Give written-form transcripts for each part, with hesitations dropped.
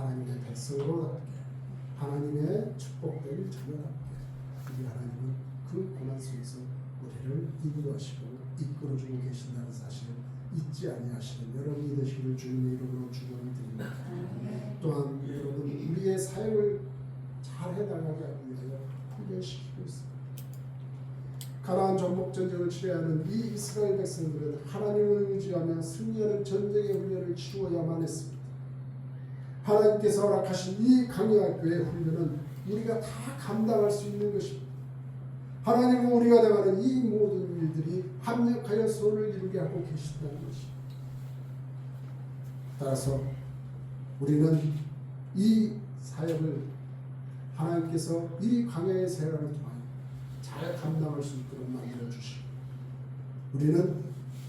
하나님의 백성으로답게 하나님의 축복될 자녀답게 우리 하나님은 그 고난 속에서 우리를 인도하시고 이끌어주고 계신다는 사실을 잊지 아니하시는 여러분이 되시기를 주님의 이름으로 축원을 드립니다. 또한 여러분 우리의 사역을 잘 해나가게 하기 위하여 훈련시키고 있습니다. 가나안 정복 전쟁을 치러야하는 이 이스라엘 백성들은 하나님을 의지하며 승리하는 전쟁의 훈련을 치루어야만 했습니다. 하나님께서 허락하신 이 강요학교의 훈련은 우리가 다 감당할 수 있는 것입니다. 하나님은 우리가 당하는 이 모든 일들이 합력하여 선을 이루게 하고 계신다는 것입니다. 따라서 우리는 이 사역을 하나님께서 이 광야의 생활을 통하여 잘 감당할 수 있도록 만들어 주시고 우리는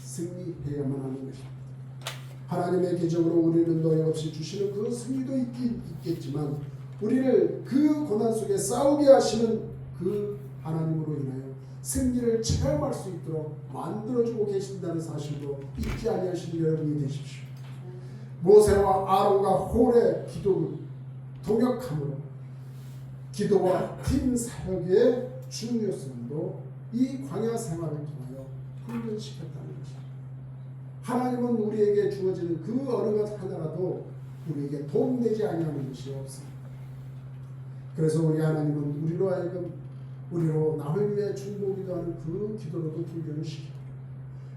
승리해야만 하는 것입니다. 하나님의 기적으로 우리는 노력 없이 주시는 그 승리도 있겠지만 우리를 그 고난 속에 싸우게 하시는 그 하나님으로 인하여 승리를 체험할 수 있도록 만들어주고 계신다는 사실도 잊지 아니하시는 여러분이 되십시오. 모세와 아론과 홀의 기도를 동역함으로 기도와 팀 사역의 중요성도 이 광야 생활을 통하여 훈련시켰다는 것입니다. 하나님은 우리에게 주어지는 그 어느 것 하나라도 우리에게 도움되지 아니하는 것이 없습니다. 그래서 우리 하나님은 우리로 하여금 우리로 남을 위해 중보기도하는 그 기도로도 훈련을 시키고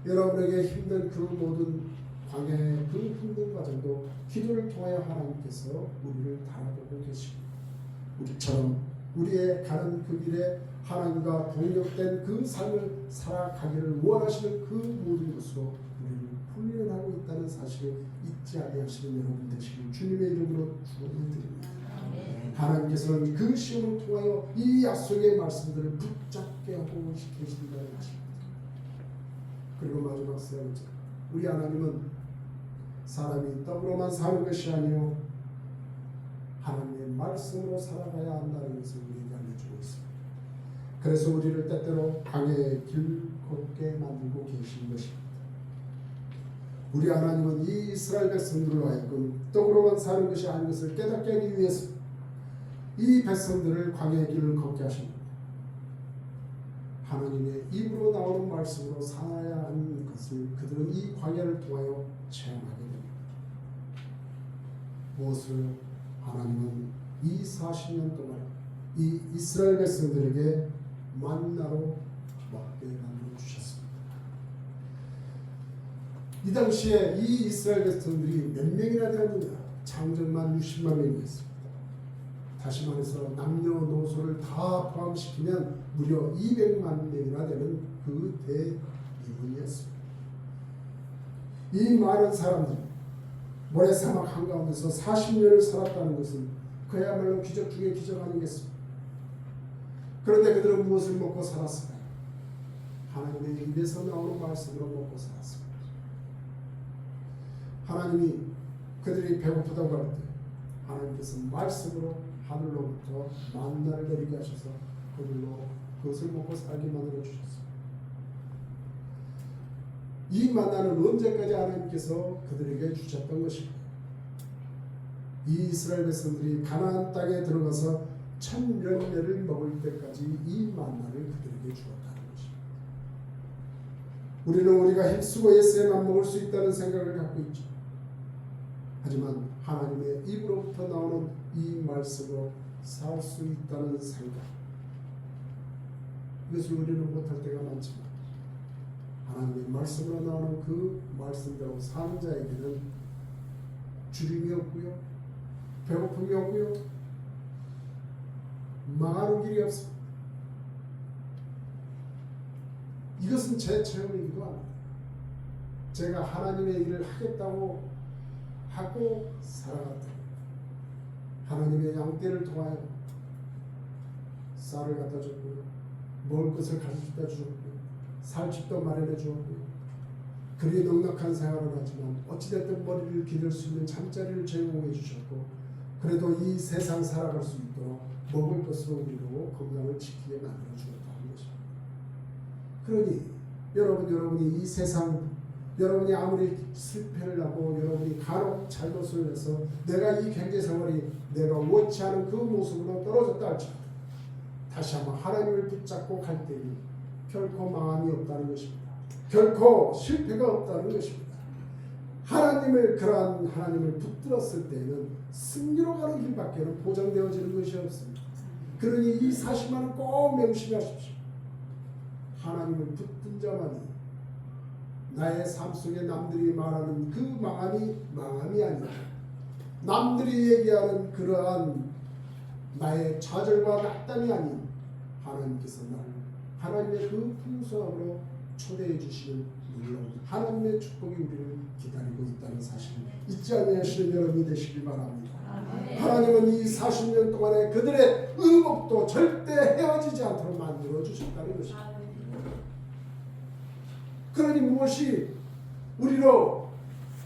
여러분에게 힘든 그 모든 광야의 그 힘든 과정도 기도를 통하여 하나님께서 우리를 달아보고 계시고 우리처럼 우리의 가는 그 길에 하나님과 동력된 그 삶을 살아가기를 원하시는 그 모든 것으로 우리를 훈련하고 있다는 사실을 잊지 아니하시는 여러분 되시길 주님의 이름으로 축원을 드립니다. 하나님께서는 그 시험을 통하여 이 약속의 말씀들을 붙잡게 하고 계신다는 것입니다. 그리고 마지막 세 번째, 우리 하나님은 사람이 떡으로만 사는 것이 아니요 하나님의 말씀으로 살아가야 한다는 것을 우리에게 알려주고 있습니다. 그래서 우리를 때때로 광야의 길 걷게 만들고 계신 것입니다. 우리 하나님은 이 이스라엘 백성들로 하여금 떡으로만 사는 것이 아닌 것을 깨닫게 하기 위해서 이 백성들을 광야의 길을 걷게 하십니다. 하나님의 입으로 나오는 말씀으로 살아야 하는 것을 그들은 이 광야를 통하여 체험하게 됩니다. 무엇을 하나님은 이 40년 동안 이 이스라엘 백성들에게 만나로 먹게 만들어 주셨습니다. 이 당시에 이 이스라엘 백성들이 몇 명이나 되었느냐? 장정만 60만 명이었습니다. 다시 말해서 남녀노소를 다 포함시키면 무려 200만 명이나 되는 그 대인원이었습니다. 이 많은 사람들이 모래사막 한가운데서 40년을 살았다는 것은 그야말로 기적 중에 기적 아니겠습니까? 그런데 그들은 무엇을 먹고 살았을까요? 하나님의 입에서 나오는 말씀으로 먹고 살았습니다. 하나님이 그들이 배고프다고 할 때 하나님께서 말씀으로 하늘로부터 만나를 내리게 하셔서 그들로 그것을 먹고 살게 만들어 주셨습니다. 이 만나는 언제까지 하나님께서 그들에게 주셨던 것입니다. 이 이스라엘 백성들이 가나안 땅에 들어가서 천년내를 먹을 때까지 이 만나를 그들에게 주었다는 것입니다. 우리는 우리가 힘쓰고 애써야만 먹을 수 있다는 생각을 갖고 있죠. 하지만 하나님의 입으로부터 나오는 이 말씀으로 살 수 있다는 생각, 이것을 우리는 못할 때가 많지만 하나님의 말씀으로 나오는 그 말씀대로 사는 자에게는 주림이 없고요, 배고픔이 없고요, 망하는 길이 없습니다. 이것은 제 체험이기도 합니다. 제가 하나님의 일을 하겠다고 하고 살아갔다. 하나님의 양떼를 통하여 쌀을 갖다 줬고요, 먹을 것을 가져다 주었고요, 살 집도 마련해 주었고요. 그리 넉넉한 생활을 하지만 어찌됐든 머리를 기댈 수 있는 잠자리를 제공해 주셨고, 그래도 이 세상 살아갈 수 있도록 먹을 것으로 우리로 건강을 지키게 만들어 주었다는 것입니다. 그러니 여러분이 이 세상 여러분이 아무리 실패를 하고 여러분이 간혹 잘못을 해서 내가 이 경제생활이 내가 원치 않은 그 모습으로 떨어졌다 할지라도 다시 한번 하나님을 붙잡고 갈 때에는 결코 망함이 없다는 것입니다. 결코 실패가 없다는 것입니다. 그러한 하나님을 붙들었을 때에는 승리로 가는 길밖에는 보장되어지는 것이 없습니다. 그러니 이 사실만은 꼭 명심하십시오. 하나님을 붙든 자만이 나의 삶 속에 남들이 말하는 그 망함이 아니라 남들이 얘기하는 그러한 나의 좌절과 낙담이 아닌 하나님께서 나를 하나님의 그 풍성함으로 초대해 주시는 놀라운 하나님의 축복이 우리를 기다리고 있다는 사실을 잊지 아니하시는 여러분이 되시길 바랍니다. 하나님은 이 40년 동안에 그들의 의복도 절대 헤어지지 않도록 만들어 주셨다는 것입니다. 그러니 무엇이 우리로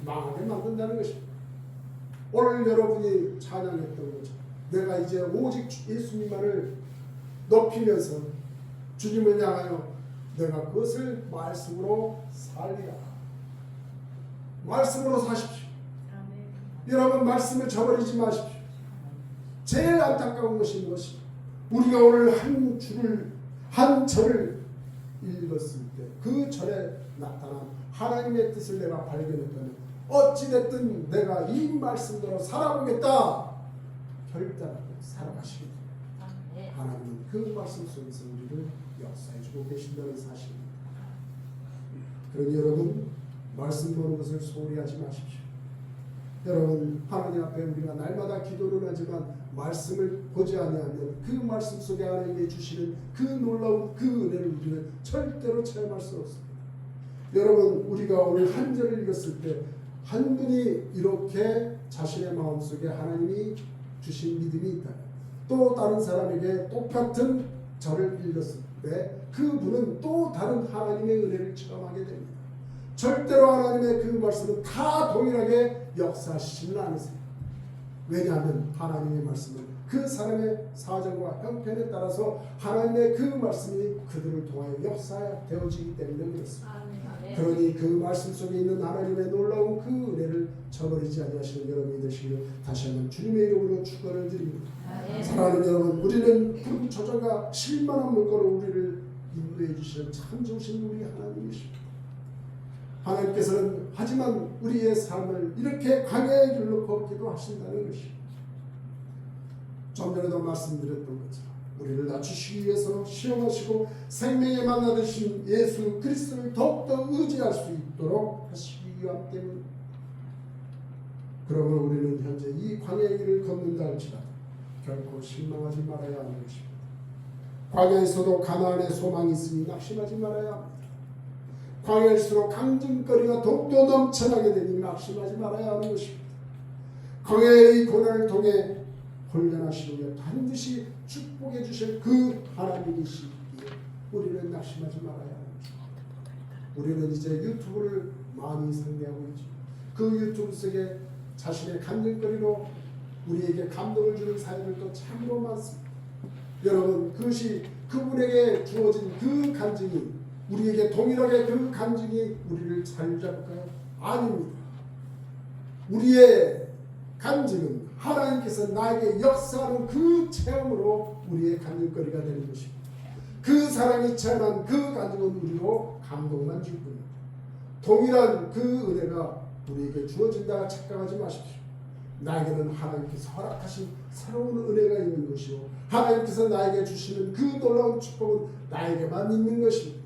망하게 만든다는 것입니다. 오늘 여러분이 찬양했던 것처럼 내가 이제 오직 예수님만을 높이면서 주님을 향하여 내가 그것을 말씀으로 살리라. 말씀으로 사십시오. 여러분 말씀을 저버리지 마십시오. 제일 안타까운 것이 무엇이? 우리가 오늘 한 절을 읽었을 때 그 절에 나타난 하나님의 뜻을 내가 발견했다면 어찌됐든 내가 이 말씀대로 살아보겠다 결단하고 살아가시게 됩니다. 하나님은 그 말씀 속에서 우리를 역사해주고 계신다는 사실입니다. 그러니 여러분 말씀 보는 것을 소홀히 하지 마십시오. 여러분 하나님 앞에 우리가 날마다 기도를 하지만 말씀을 보지 아니하면 그 말씀 속에 하나님이 주시는 그 놀라운 그 은혜를 우리는 절대로 체험할 수 없습니다. 여러분 우리가 오늘 한 절을 읽었을 때 한 분이 이렇게 자신의 마음속에 하나님이 주신 믿음이 있다. 또 다른 사람에게 똑같은 절을 읽었을 때 그분은 또 다른 하나님의 은혜를 체험하게 됩니다. 절대로 하나님의 그 말씀은 다 동일하게 역사하시지는 않으세요. 왜냐하면 하나님의 말씀은 그 사람의 사정과 형편에 따라서 하나님의 그 말씀이 그들을 통하여 역사되어지기 때문에 그렇습니다. 그러니 그 말씀 속에 있는 하나님의 놀라운 그 은혜를 저버리지 아니하시는 여러분이 되시기를 다시 한번 주님의 이름으로 축원을 드립니다. 사랑하는 여러분, 우리는 그 저자가 실만한 물건으로 우리를 인도해 주시는 참 좋으신 우리 하나님이십니다. 하나님께서는 하지만 우리의 삶을 이렇게 광야의 길로 걷기도 하신다는 것입니다. 좀 전에도 말씀드렸던 것처럼 우리를 낮추시기 위해서 시험하시고 생명의 만나 되신 예수 그리스도를 더욱더 의지할 수 있도록 하시기 위함 때문입니다. 그러므로 우리는 현재 이 광야의 길을 걷는다 할지라도 결코 실망하지 말아야 하는 것입니다. 광야에서도 가나안의 소망이 있으니 낙심하지 말아야 합니다. 광야일수록 강증거리가 더욱더 넘쳐나게 되니 낙심하지 말아야 하는 것입니다. 광야의 고난을 통해 훈련하시며 반드시 축복해 주실 그 하나님이시기에 우리는 낙심하지 말아야 하는 것입니다. 우리는 이제 유튜브를 많이 상대하고 있죠. 그 유튜브 속에 자신의 간증거리로 우리에게 감동을 주는 사연들도 참으로 많습니다. 여러분 그것이 그분에게 주어진 그 간증이 우리에게 동일하게 그 간증이 우리를 잘 잡을까요? 아닙니다. 우리의 간증은 하나님께서 나에게 역사하는 그 체험으로 우리의 간증거리가 되는 것입니다. 그 사람이 체험한 그 간증은 우리로 감동만 줄 뿐입니다. 동일한 그 은혜가 우리에게 주어진다 착각하지 마십시오. 나에게는 하나님께서 허락하신 새로운 은혜가 있는 것이요 하나님께서 나에게 주시는 그 놀라운 축복은 나에게만 있는 것입니다.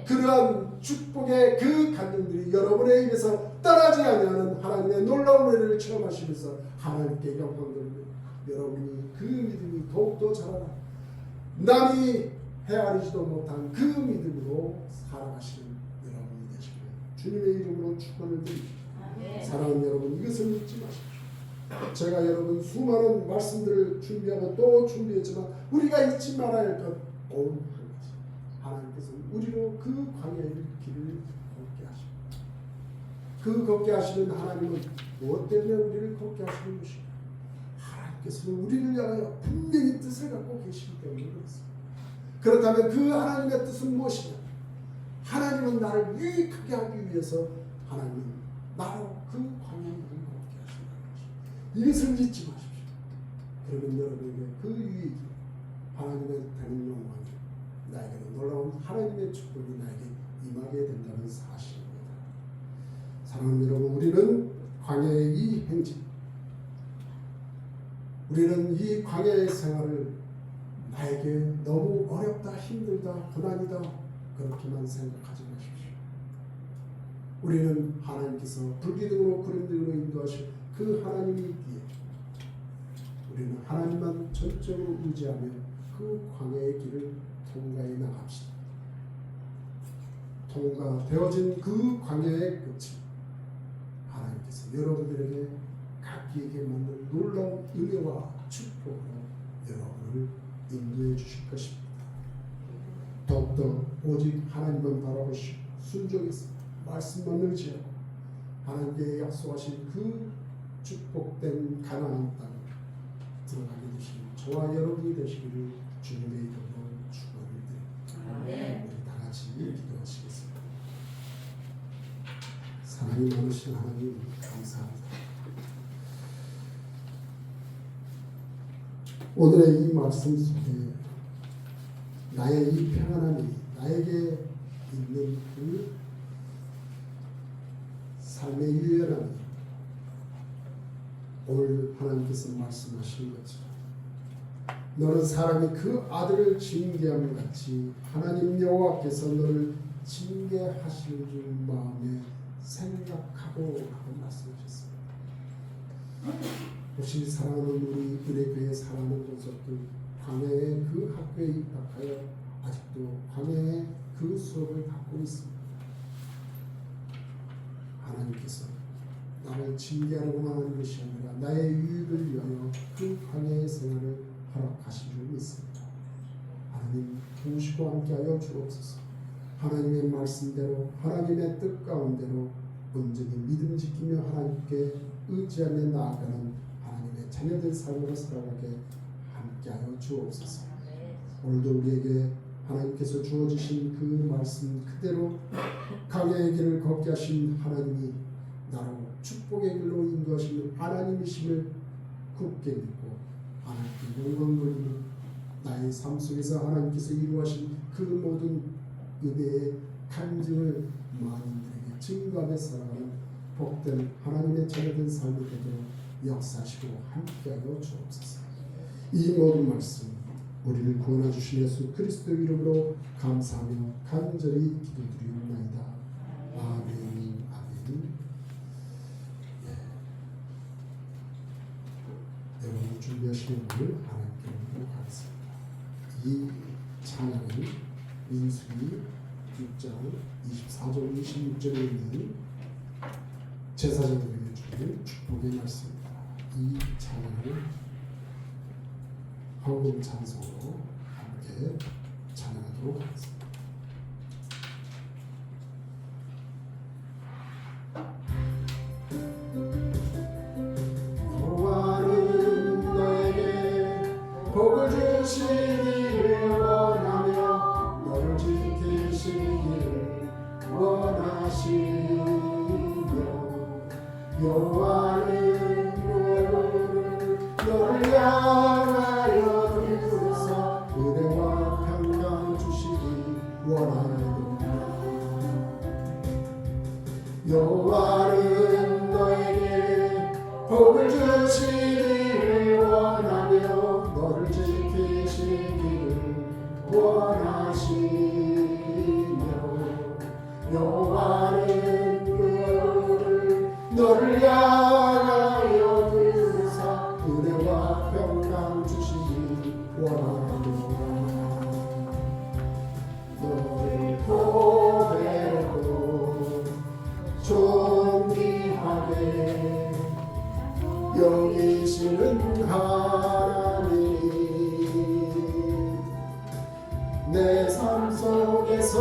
그러한 축복의 그 간증들이 여러분의 입에서 떠나지 아니하는 하나님의 놀라운 은혜를 체험하시면서 하나님께 영광 돌리고 여러분이 그 믿음이 더욱더 자라나 남이 헤아리지도 못한 그 믿음으로 살아가시는 여러분이 되시길 주님의 이름으로 축원을 드립니다. 사랑하는 여러분 이것을 잊지 마십시오. 제가 여러분 수많은 말씀들을 준비하고 또 준비했지만 우리가 잊지 말아야 할 것 오늘 하나님께서는 우리로 그 광야의 길을 걷게 하십니다. 그 걷게 하시는 하나님은 무엇 때문에 우리를 걷게 하시는 것입니다. 하나님께서는 우리를 향하여 분명히 뜻을 갖고 계시기 때문에 그렇습니다. 그렇다면 그 하나님의 뜻은 무엇이냐? 하나님은 나를 유익하게 하기 위해서 하나님은 나로 그 광야를 걷게 하신다는 것입니다. 이것을 잊지 마십시오. 그러면 여러분에게 그 유익이 하나님의 되는 영광이 나에게는 놀라운 하나님의 축복이 나에게 임하게 된다는 사실입니다. 사랑하는 여러분, 우리는 광야의 이 행진, 우리는 이 광야의 생활을 나에게 너무 어렵다, 힘들다, 고난이다 그렇게만 생각하지 마십시오. 우리는 하나님께서 불기둥으로 구름등으로 인도하실 그 하나님이 있기에 우리는 하나님만 전적으로 의지하며 그 광야의 길을 통과해 나갑시다. 통과되어진 그 광야의 끝이 하나님께서 여러분들에게 각기에게 맞는 놀라운 은혜와 축복으로 여러분을 인도해 주실 것입니다. 더욱더 오직 하나님만 바라보시고 순종해서 말씀만 의지하고 하나님께 약속하신 그 축복된 가나안 땅에 들어가게 되시는 저와 여러분이 되시기를 주님의 이름으로 축원을 드립니다. 우리 다 같이 기도하시겠습니다. 사랑이 많으신 하나님 감사합니다. 오늘의 이 말씀 속에 나의 이 평안함이 나에게 있는 그 삶의 유연함이 오늘 하나님께서 말씀하신 것처럼 너는 사람이 그 아들을 징계함 같이 하나님 여호와께서 너를 징계하실 줄 마음에 생각하고 라고 말씀하셨습니다. 혹시 사랑하는 우리 은혜교회 사랑하는 종족들 광야의 그 학교에 입학하여 아직도 광야의 그 수업을 받고 있습니다. 하나님께서 나를 징계하려고만 하는 것이 아니라 나의 유익을 위하여 그 광야의 생활을 허락하신 줄 믿습니다. 하나님 도우시고 함께하여 주옵소서. 하나님의 말씀대로 하나님의 뜻 가운데로 온전히 믿음 지키며 하나님께 의지하며 나아가는 하나님의 자녀된 삶으로 살아가게 함께하여 주옵소서. 오늘도 우리에게 하나님께서 주어주신 그 말씀 그대로 광야의 길을 걷게 하신 하나님이 나로 축복의 길로 인도하시는 하나님이심을 굳게 믿고 하나님께 영광 돌리는 나의 삶 속에서 하나님께서 이루하신 그 모든 은혜의 간증을 만인들에게 증거하며 살아가는 복된 하나님의 자녀된 삶이 되도록 역사하시고 함께하여 주옵소서. 이 모든 말씀 우리를 구원해 주신 예수 그리스도 이름으로 감사하며 간절히 기도드리옵나이다. 아멘. 아멘. 여러분 준비하시는 분을 하나님께 드리도록 하겠습니다. 이 찬양은 민수기 6장 24절 26절에 있는 제사장들에게 주는 축복의 말씀입니다. 이 찬양을 헌금 찬송으로 함께 찬양하도록 하겠습니다. 여호와는 너에게 복을 주시기를 원하며 너를 지키시기를 원하시며 여호와는 너를 향하여 들으사 은혜와 평강 주시기 원하노라. 여호와는 너에게 복을 주시기를 원하며 너를 지키시기를 원하시며 여호와는 너를 향하여 들으사 은혜와 평강 주시기 원하노라. 너를 보배로 존귀하게 여기시는 하나님 내 삶 속에서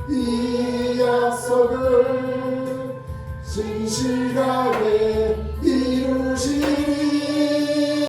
이 약속을 진실하게 이루시